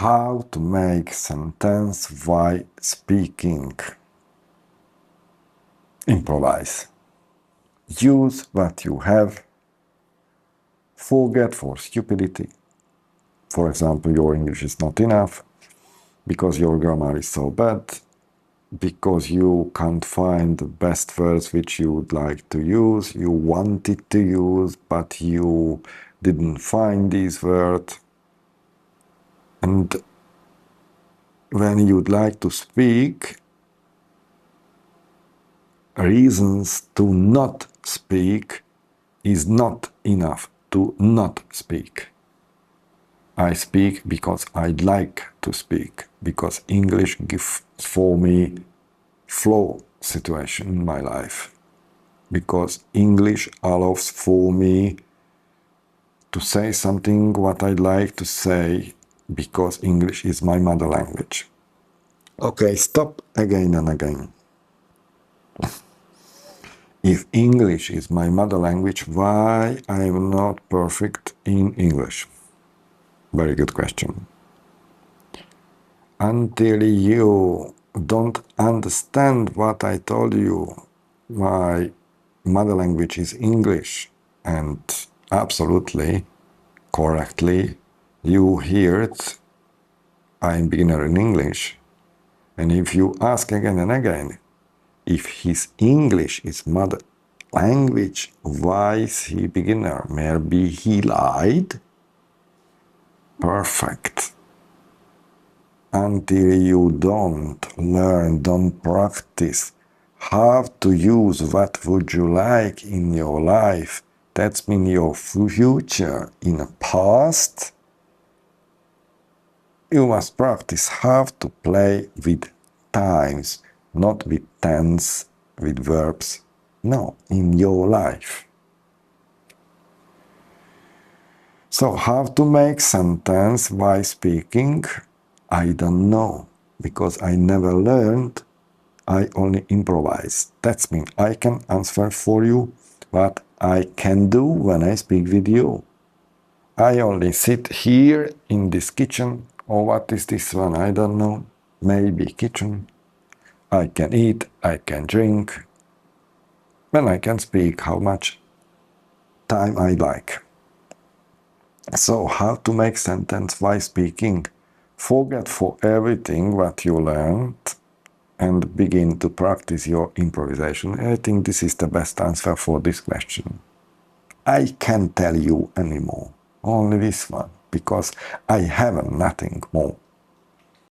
How to make sentence while speaking. Improvise. Use what you have. Forget for stupidity. For example, your English is not enough because your grammar is so bad, because you can't find the best words which you would like to use, you wanted to use, but you didn't find these words. And when you'd like to speak, reasons to not speak is not enough to not speak. I speak because I'd like to speak, because English gives for me flow situation in my life, because English allows for me to say something what I'd like to say, because English is my mother language. Okay, stop again and again. If English is my mother language, why I am not perfect in English? Very good question. Until you don't understand what I told you, my mother language is English, and absolutely, correctly, you hear it, I'm beginner in English. And if you ask again and again, if his English is mother language, why is he beginner? Maybe he lied? Perfect. Until you don't learn, don't practice how to use what would you like in your life, that's mean your future, in the past, you must practice how to play with times, not with tense, with verbs, no, in your life. So how to make sentence while speaking? I don't know, because I never learned, I only improvise. That means I can answer for you what I can do when I speak with you. I only sit here in this kitchen, or what is this one, I don't know, maybe kitchen. I can eat, I can drink, and I can speak how much time I like. So how to make sentence while speaking? Forget for everything what you learned and begin to practice your improvisation. I think this is the best answer for this question. I can't tell you anymore, only this one, because I have nothing more.